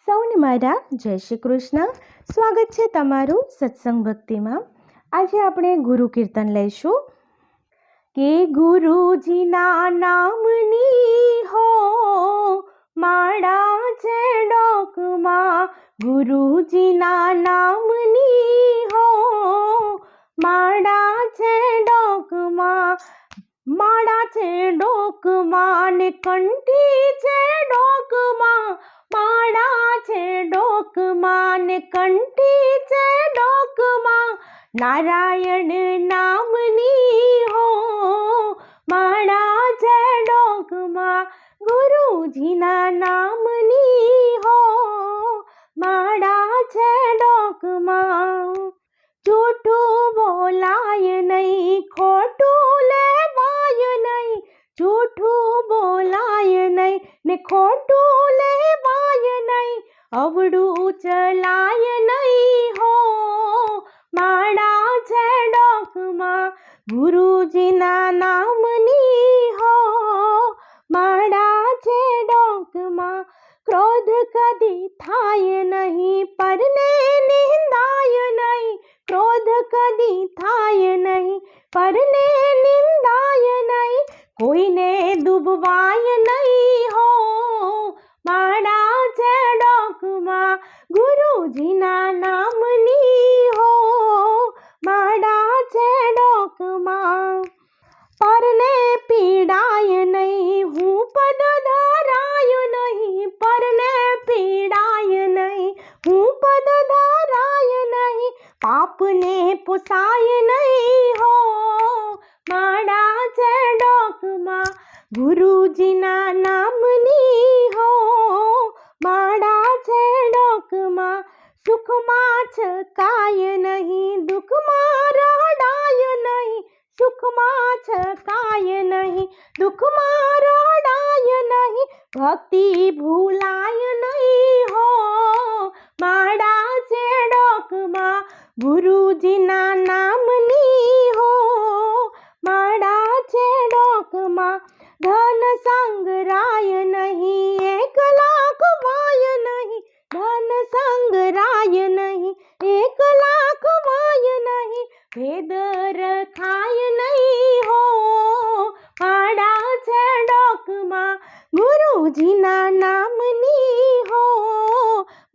સૌને મારા જય શ્રી કૃષ્ણ. સ્વાગત છે તમારું સત્સંગ ભક્તિમાં. આજે આપણે ગુરુ કીર્તન લઈશું કે ગુરુજીના નામની હો માળા છે ડોકમાં, ગુરુજીના નામની હો માળા છે ડોકમાં, માળા છે ડોકમાં ને કંઠી છે ડોકમાં, માળા છે ડોકમાં ને કંઠી છે ડોકમાં, નારાયણ નામની હો માળા છે ડોકમાં, ગુરુજીના નામની હો માળા છે ડોકમાં. જૂઠું બોલાય નહીં, ખોટું લેવાય નહીં, જૂઠું બોલાય નહીં ને ખોટું લેવાય નહીં, અવળું ચલાય નહીં હો માળા છે ડોકમાં, ગુરુજીના નામની હો માળા છે ડોકમાં. ક્રોધ કદી થાય નહીં, પરને નિંદાય નહીં, ક્રોધ કદી થાય નહીં, પરને નિંદાય નહીં, કોઈને ડૂબવાય નહીં હો માળા છે ડોકમાં, ગુરુજીના નામની હો માળા છે ડોકમાં. પરને પીડાય નહીં, હું પદ ધારાય નહીં, પરને પીડાય નહીં, હું પદ ધારાય નહીં, પાપને પોસાય નહીં હો માળા છે ડોકમાં, ગુરુજીના નામની હો માળા છે ડોકમાં. સુખમાં છકાય નહીં, દુઃખમાં રડાય નહીં, સુખમાં છકાય નહીં, દુઃખમાં રડાય નહીં, ભક્તિ ભૂલાય નહીં હો માળા છે ડોકમાં, ગુરુજીના નામની હો માળા છે ડોકમાં. ધન સંગરાય નહીં, 1 લાખ વાય નહીં, ધન સંગરાય નહીં, 1 લાખ વાય નહીં, ભેદ રખાય નહીં હો માળા છે ડોકમાં, ગુરુજીના નામની હો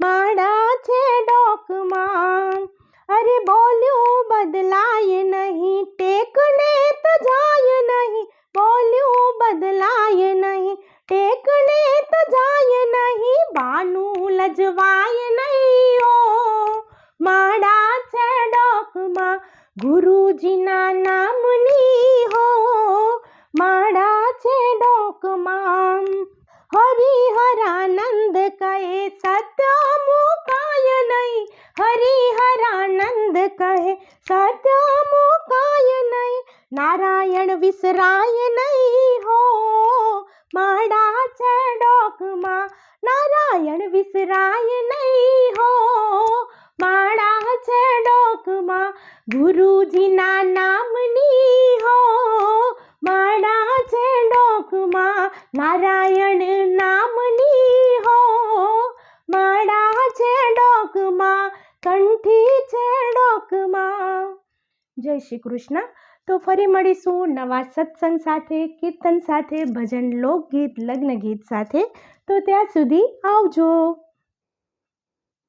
માળા છે ડોકમાં. અરે બોલ્યું બદલાય નહીં, ટેકને તજાય નહીં, બોલ્યું બદલાય નહીં, ટેકને તજાય નહીં, બાનું લજવાય નહીં હો માળા છે ડોકમાં, ગુરુજીના નામની હો માળા છે ડોકમાં. હરિહરાનંદ કહે સત્ય મુકાય નહીં, હરિહરાનંદ કહે સત્ય મુકાય નહીં, નારાયણ વિસરાય નહીં હો માળા છે ડોકમાં, નારાયણ વિસરાય નહીં હો માળા છે ડોકમાં, ગુરુજીના નામની હો માળા છે ડોકમાં, નારાયણ નામની હો માળા છે ડોકમાં, કંઠી છે ડોકમાં. જય શ્રી કૃષ્ણ. તો ફરી મળીશું નવા સત્સંગ સાથે, કીર્તન સાથે, ભજન, લોકગીત, લગ્ન ગીત સાથે. તો ત્યાં સુધી આવજો.